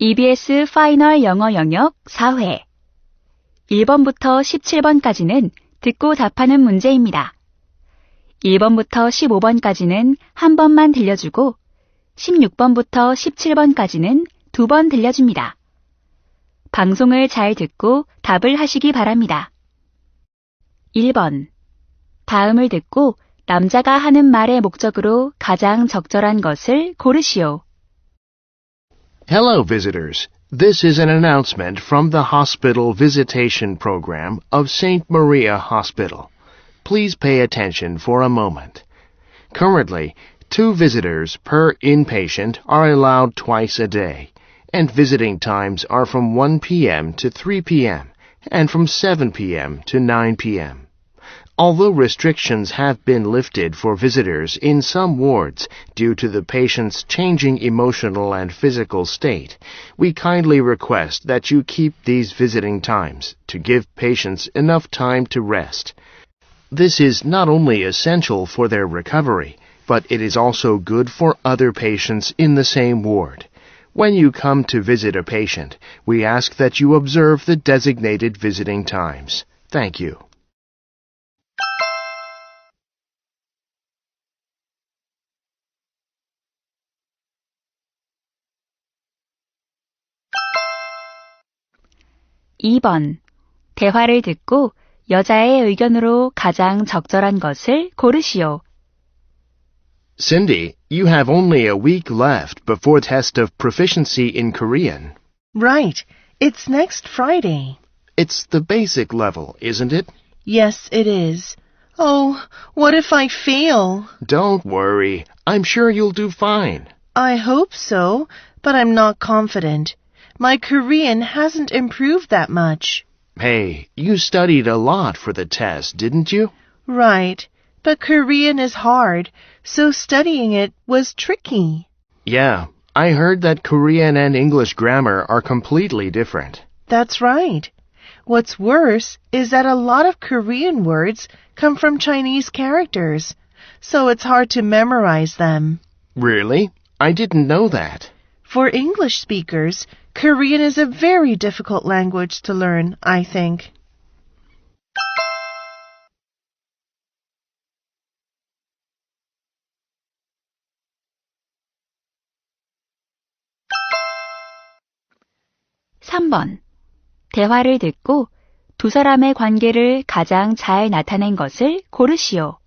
EBS 파이널 영어 영역 4회 1번부터 17번까지는 듣고 답하는 문제입니다. 1번부터 15번까지는 한 번만 들려주고 16번부터 17번까지는 두 번 들려줍니다. 방송을 잘 듣고 답을 하시기 바랍니다. 1번. 다음을 듣고 남자가 하는 말의 목적으로 가장 적절한 것을 고르시오. Hello, visitors. This is an announcement from the Hospital Visitation Program of St. Maria Hospital. Please pay attention for a moment. Currently, 2 visitors per inpatient are allowed twice a day, and visiting times are from 1 p.m. to 3 p.m. and from 7 p.m. to 9 p.m. Although restrictions have been lifted for visitors in some wards due to the patient's changing emotional and physical state, we kindly request that you keep these visiting times to give patients enough time to rest. This is not only essential for their recovery, but it is also good for other patients in the same ward. When you come to visit a patient, we ask that you observe the designated visiting times. Thank you. (2번) 대화를 듣고 여자의 의견으로 가장 적절한 것을 고르시오. Cindy, you have only a week left before test of proficiency in Korean. Right. It's next Friday. It's the basic level, isn't it? Yes, it is. Oh, what if I fail? Don't worry. I'm sure you'll do fine. I hope so, but I'm not confident. My Korean hasn't improved that much. Hey, you studied a lot for the test, didn't you? Right. But Korean is hard, so studying it was tricky. Yeah, I heard that Korean and English grammar are completely different. That's right. What's worse is that a lot of Korean words come from Chinese characters, so it's hard to memorize them. Really? I didn't know that. For English speakers, Korean is a very difficult language to learn, I think. (3번) 대화를 듣고 두 사람의 관계를 가장 잘 나타낸 것을 고르시오.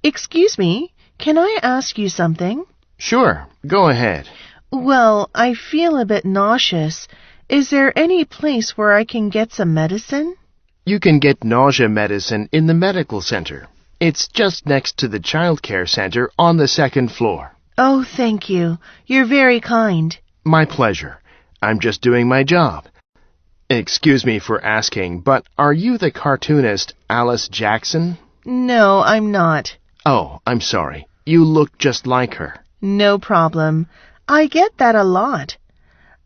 Excuse me, can I ask you something? Sure, go ahead. Well, I feel a bit nauseous. Is there any place where I can get some medicine? You can get nausea medicine in the medical center. It's just next to the child care center on the 2nd floor. Oh, thank you. You're very kind. My pleasure. I'm just doing my job. Excuse me for asking, but are you the cartoonist Alice Jackson? No, I'm not. Oh, I'm sorry. You look just like her. No problem. I get that a lot.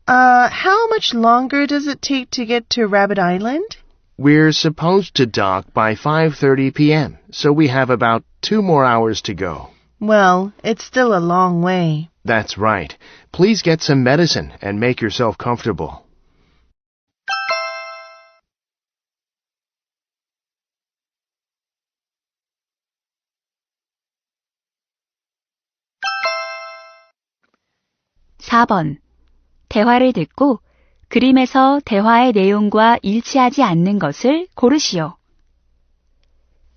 How much longer does it take to get to Rabbit Island? We're supposed to dock by 5:30 p.m., so we have about 2 more hours to go. Well, it's still a long way. That's right. Please get some medicine and make yourself comfortable. (4번) 대화를 듣고 그림에서 대화의 내용과 일치하지 않는 것을 고르시오.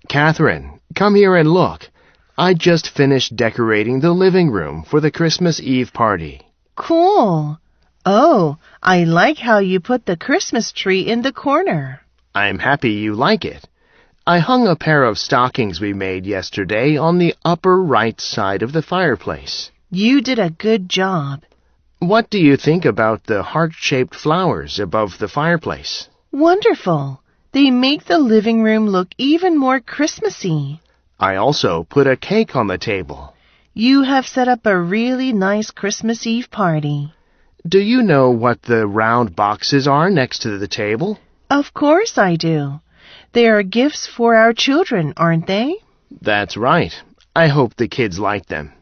Catherine, come here and look. I just finished decorating the living room for the Christmas Eve party. Cool. Oh, I like how you put the Christmas tree in the corner. I'm happy you like it. I hung a pair of stockings we made yesterday on the upper right side of the fireplace. You did a good job. What do you think about the heart-shaped flowers above the fireplace? Wonderful. They make the living room look even more Christmassy. I also put a cake on the table. You have set up a really nice Christmas Eve party. Do you know what the round boxes are next to the table? Of course I do. They are gifts for our children, aren't they? That's right. I hope the kids like them.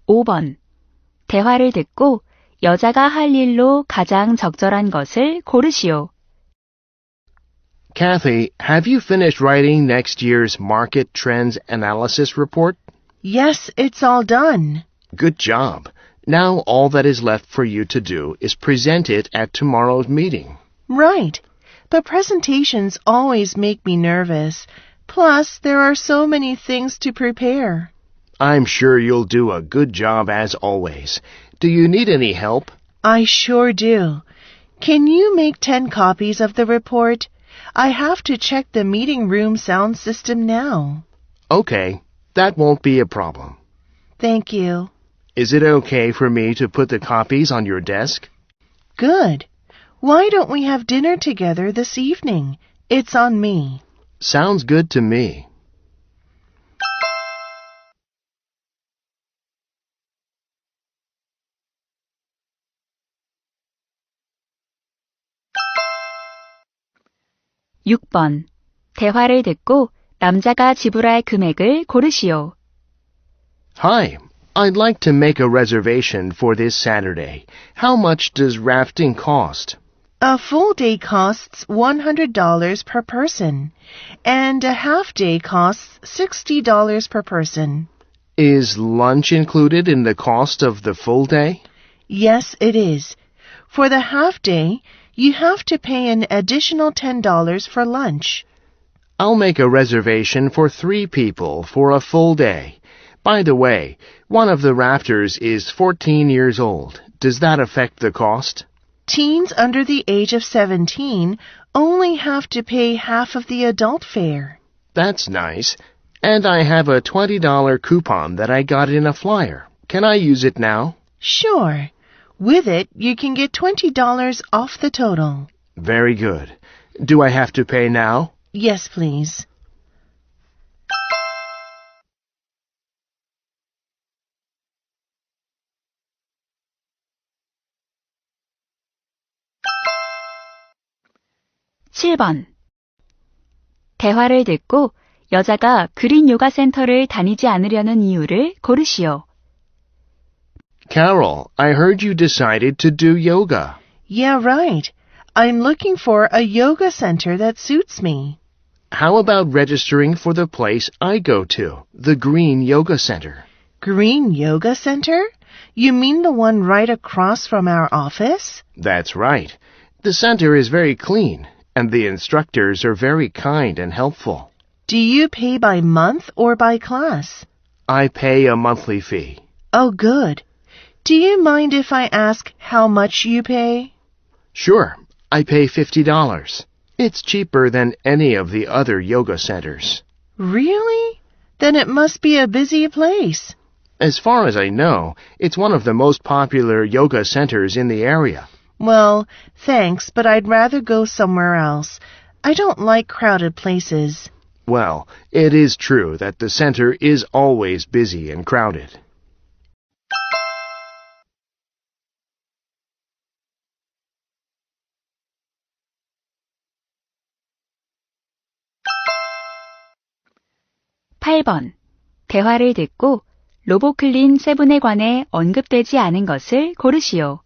5번. 대화를 듣고 여자가 할 일로 가장 적절한 것을 고르시오. Kathy, have you finished writing next year's market trends analysis report? Yes, it's all done. Good job. Now all that is left for you to do is present it at tomorrow's meeting. Right. But presentations always make me nervous. Plus, there are so many things to prepare. I'm sure you'll do a good job as always. Do you need any help? I sure do. Can you make 10 copies of the report? I have to check the meeting room sound system now. Okay, that won't be a problem. Thank you. Is it okay for me to put the copies on your desk? Good. Why don't we have dinner together this evening? It's on me. Sounds good to me. (6번) 대화를 듣고 남자가 지불할 금액을 고르시오. Hi, I'd like to make a reservation for this Saturday. How much does rafting cost? A full day costs $100 per person, and a half day costs $60 per person. Is lunch included in the cost of the full day? Yes, it is. For the half day, you have to pay an additional $10 for lunch. I'll make a reservation for 3 people for a full day. By the way, one of the rafters is 14 years old. Does that affect the cost? Teens under the age of 17 only have to pay half of the adult fare. That's nice. And I have a $20 coupon that I got in a flyer. Can I use it now? Sure. With it, you can get $20 off the total. Very good. Do I have to pay now? Yes, please. (7번) 대화를 듣고 여자가 그린 요가 센터를 다니지 않으려는 이유를 고르시오. Carol, I heard you decided to do yoga. Yeah, right. I'm looking for a yoga center that suits me. How about registering for the place I go to, the Green Yoga Center? Green Yoga Center? You mean the one right across from our office? That's right. The center is very clean, and the instructors are very kind and helpful. Do you pay by month or by class? I pay a monthly fee. Oh, good. Do you mind if I ask how much you pay? Sure, I pay $50. It's cheaper than any of the other yoga centers. Really? Then it must be a busy place. As far as I know, it's one of the most popular yoga centers in the area. Well, thanks, but I'd rather go somewhere else. I don't like crowded places. Well, it is true that the center is always busy and crowded. (8번) 대화를 듣고 로보클린 세븐에 관해 언급되지 않은 것을 고르시오.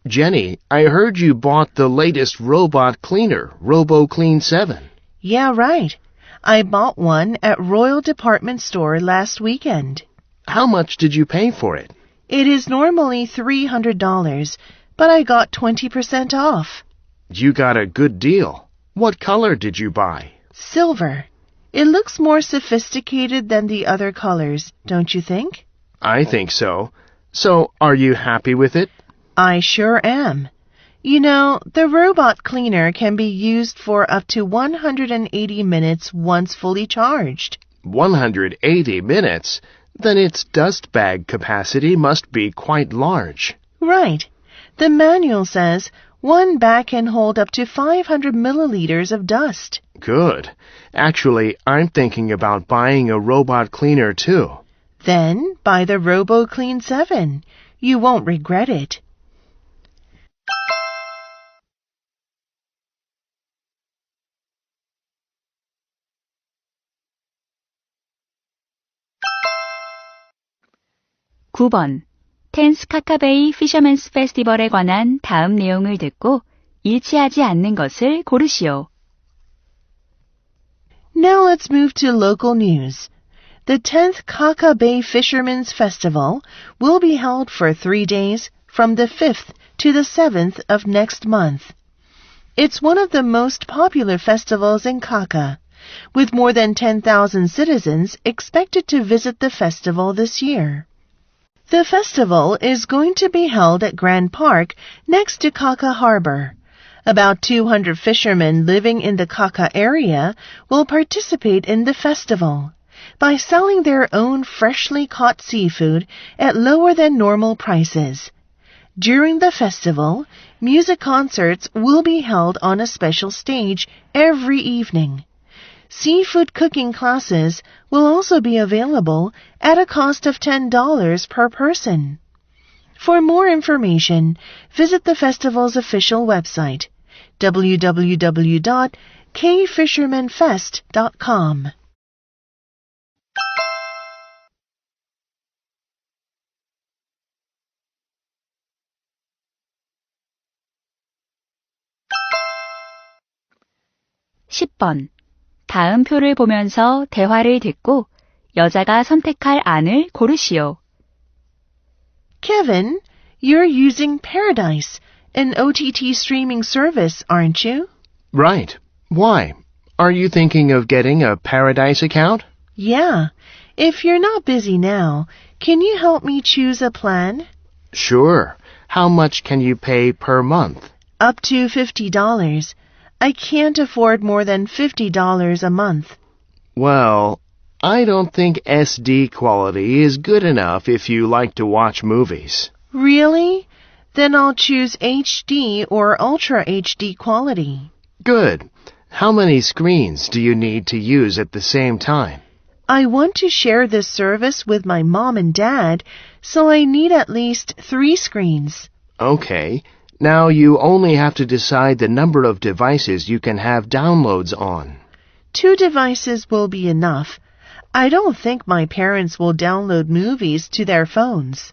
Jenny, I heard you bought the latest robot cleaner, RoboClean 7. Yeah, right. I bought one at Royal Department Store last weekend. How much did you pay for it? It is normally $300, but I got 20% off. You got a good deal. What color did you buy? Silver. It looks more sophisticated than the other colors, don't you think? I think so. So, are you happy with it? I sure am. You know, the robot cleaner can be used for up to 180 minutes once fully charged. 180 minutes? Then its dust bag capacity must be quite large. Right. The manual says one bag can hold up to 500 milliliters of dust. Good. Actually, I'm thinking about buying a robot cleaner too. Then buy the RoboClean 7. You won't regret it. 9번. 텐스 카카베이 피셔맨스 페스티벌에 관한 다음 내용을 듣고 일치하지 않는 것을 고르시오. Now let's move to local news. The 10th Kaka Bay Fishermen's Festival will be held for 3 days from the 5th to the 7th of next month. It's one of the most popular festivals in Kaka, with more than 10,000 citizens expected to visit the festival this year. The festival is going to be held at Grand Park next to Kaka Harbor. About 200 fishermen living in the Kaka area will participate in the festival by selling their own freshly caught seafood at lower than normal prices. During the festival, music concerts will be held on a special stage every evening. Seafood cooking classes will also be available at a cost of $10 per person. For more information, visit the festival's official website, www.kfishermanfest.com. (10번) 다음 표를 보면서 대화를 듣고 여자가 선택할 안을 고르시오. Kevin, you're using Paradise, an OTT streaming service, aren't you? Right. Why? Are you thinking of getting a Paradise account? Yeah. If you're not busy now, can you help me choose a plan? Sure. How much can you pay per month? Up to $50. I can't afford more than $50 a month. Well, I don't think SD quality is good enough if you like to watch movies. Really? Then I'll choose HD or Ultra HD quality. Good. How many screens do you need to use at the same time? I want to share this service with my mom and dad, so I need at least 3 screens. Okay. Now you only have to decide the number of devices you can have downloads on. 2 devices will be enough. I don't think my parents will download movies to their phones.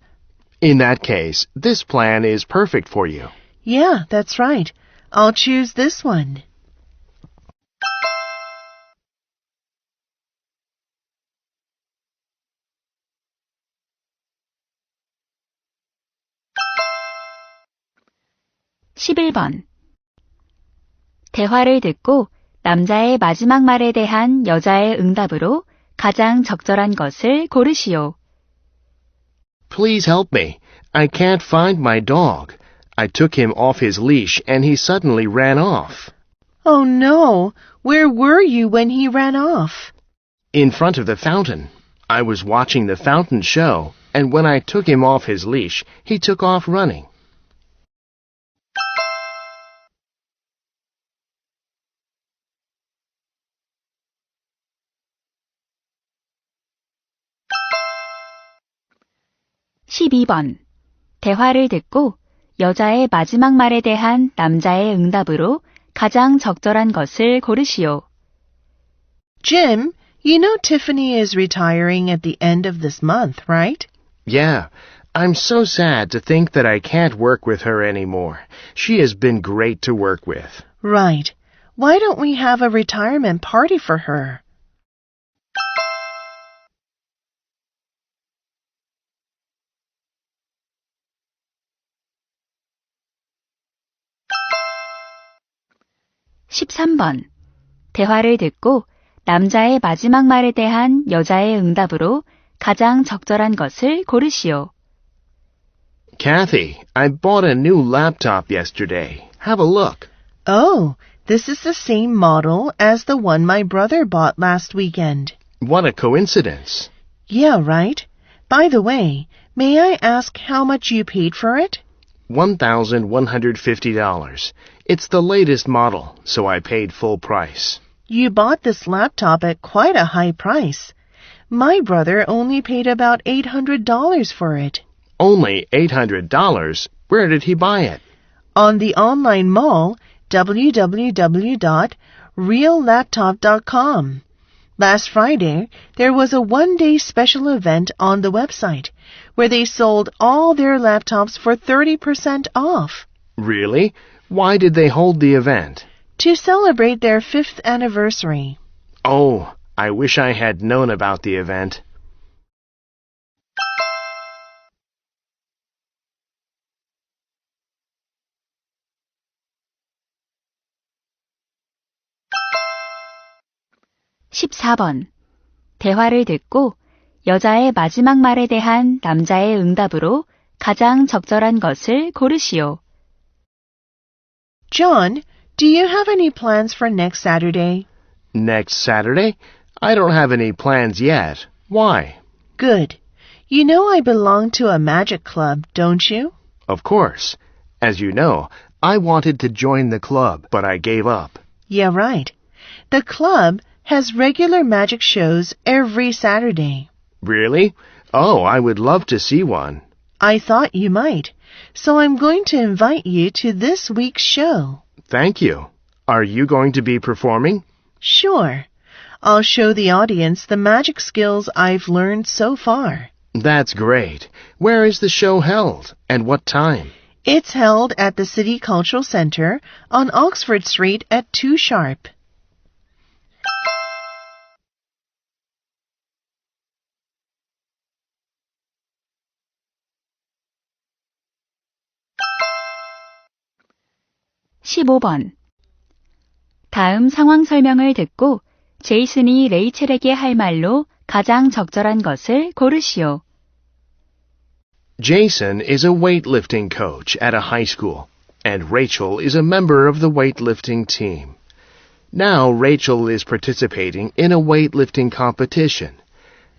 In that case, this plan is perfect for you. Yeah, that's right. I'll choose this one. (11번) 대화를 듣고 남자의 마지막 말에 대한 여자의 응답으로 가장 적절한 것을 고르시오. Please help me. I can't find my dog. I took him off his leash and he suddenly ran off. Oh no! Where were you when he ran off? In front of the fountain. I was watching the fountain show, and when I took him off his leash, he took off running. (12번) 대화를 듣고 여자의 마지막 말에 대한 남자의 응답으로 가장 적절한 것을 고르시오. Jim, you know Tiffany is retiring at the end of this month, right? Yeah, I'm so sad to think that I can't work with her anymore. She has been great to work with. Right. Why don't we have a retirement party for her? (13번) 대화를 듣고 남자의 마지막 말에 대한 여자의 응답으로 가장 적절한 것을 고르시오. Kathy, I bought a new laptop yesterday. Have a look. Oh, this is the same model as the one my brother bought last weekend. What a coincidence. Yeah, right. By the way, may I ask how much you paid for it? $1,150. It's the latest model, so I paid full price. You bought this laptop at quite a high price. My brother only paid about $800 for it. Only $800? Where did he buy it? On the online mall, www.reallaptop.com. Last Friday, there was a one-day special event on the website where they sold all their laptops for 30% off. Really? Why did they hold the event? To celebrate their 5th anniversary. Oh, I wish I had known about the event. (14번) 대화를 듣고 여자의 마지막 말에 대한 남자의 응답으로 가장 적절한 것을 고르시오. John, do you have any plans for next Saturday? Next Saturday? I don't have any plans yet. Why? Good. You know I belong to a magic club, don't you? Of course. As you know, I wanted to join the club, but I gave up. Yeah, right. The club has regular magic shows every Saturday. Really? Oh, I would love to see one. I thought you might, so I'm going to invite you to this week's show. Thank you. Are you going to be performing? Sure. I'll show the audience the magic skills I've learned so far. That's great. Where is the show held, and what time? It's held at the City Cultural Center on Oxford Street at 2 sharp. (15번) 다음 상황 설명을 듣고 제이슨이 레이첼에게 할 말로 가장 적절한 것을 고르시오. Jason is a weightlifting coach at a high school, and Rachel is a member of the weightlifting team. Now Rachel is participating in a weightlifting competition.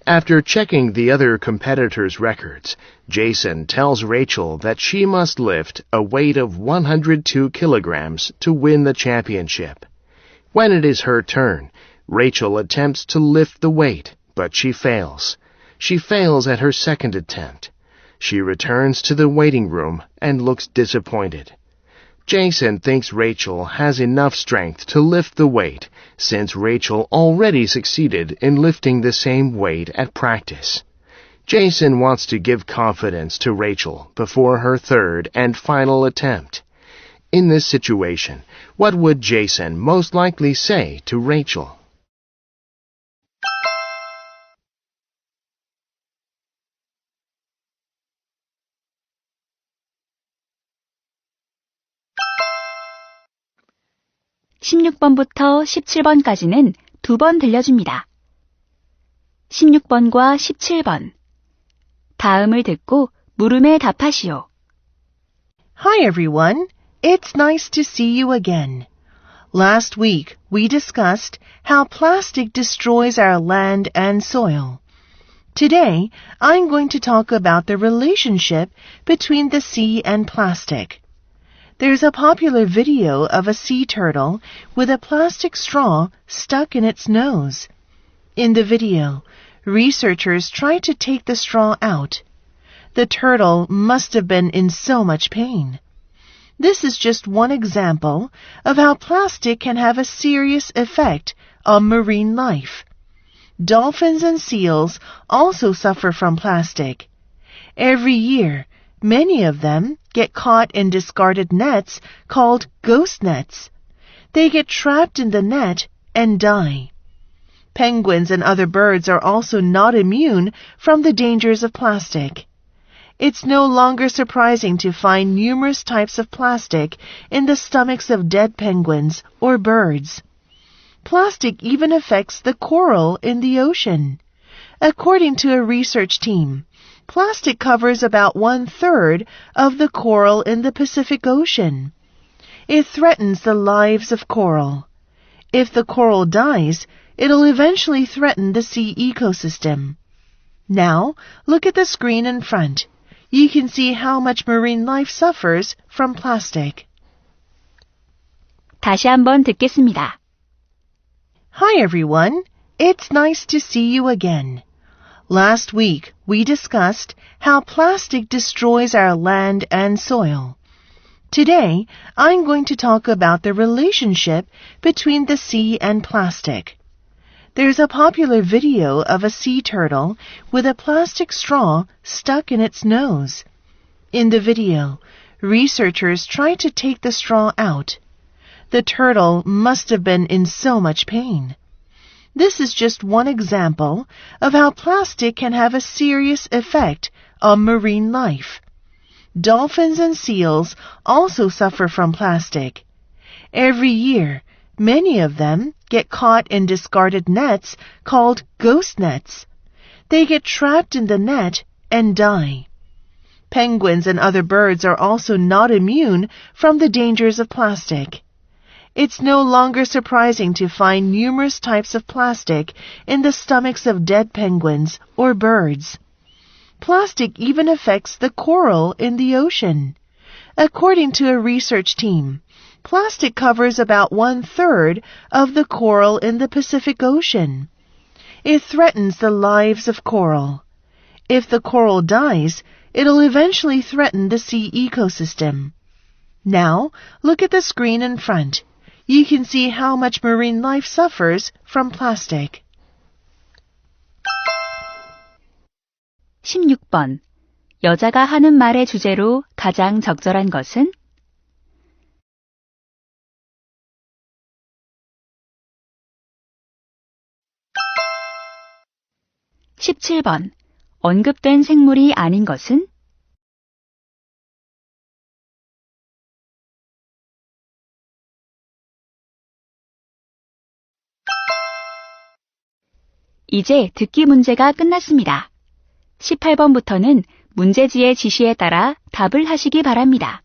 After checking the other competitors' records, Jason tells Rachel that she must lift a weight of 102 kilograms to win the championship. When it is her turn, Rachel attempts to lift the weight, but she fails. She fails at her second attempt. She returns to the waiting room and looks disappointed. Jason thinks Rachel has enough strength to lift the weight since Rachel already succeeded in lifting the same weight at practice. Jason wants to give confidence to Rachel before her third and final attempt. In this situation, what would Jason most likely say to Rachel? (16번부터 17번까지는 2번 들려줍니다. 16번과 17번 다음을 듣고 물음에 답하시오. Hi everyone, it's nice to see you again. Last week we discussed how plastic destroys our land and soil. Today I'm going to talk about the relationship between the sea and plastic. There's a popular video of a sea turtle with a plastic straw stuck in its nose. In the video, researchers try to take the straw out. The turtle must have been in so much pain. This is just one example of how plastic can have a serious effect on marine life. Dolphins and seals also suffer from plastic. Every year, many of them get caught in discarded nets called ghost nets. They get trapped in the net and die. Penguins and other birds are also not immune from the dangers of plastic. It's no longer surprising to find numerous types of plastic in the stomachs of dead penguins or birds. Plastic even affects the coral in the ocean. According to a research team, plastic covers about 1/3 of the coral in the Pacific Ocean. It threatens the lives of coral. If the coral dies, it'll eventually threaten the sea ecosystem. Now, look at the screen in front. You can see how much marine life suffers from plastic. 다시 한번 듣겠습니다. Hi everyone, it's nice to see you again. Last week, we discussed how plastic destroys our land and soil. Today, I'm going to talk about the relationship between the sea and plastic. There's a popular video of a sea turtle with a plastic straw stuck in its nose. In the video, researchers try to take the straw out. The turtle must have been in so much pain. This is just one example of how plastic can have a serious effect on marine life. Dolphins and seals also suffer from plastic. Every year, many of them get caught in discarded nets called ghost nets. They get trapped in the net and die. Penguins and other birds are also not immune from the dangers of plastic. It's no longer surprising to find numerous types of plastic in the stomachs of dead penguins or birds. Plastic even affects the coral in the ocean. According to a research team, plastic covers about 1/3 of the coral in the Pacific Ocean. It threatens the lives of coral. If the coral dies, it'll eventually threaten the sea ecosystem. Now, look at the screen in front. You can see how much marine life suffers from plastic. 16번. 여자가 하는 말의 주제로 가장 적절한 것은? 17번. 언급된 생물이 아닌 것은? 이제 듣기 문제가 끝났습니다. 18번부터는 문제지의 지시에 따라 답을 하시기 바랍니다.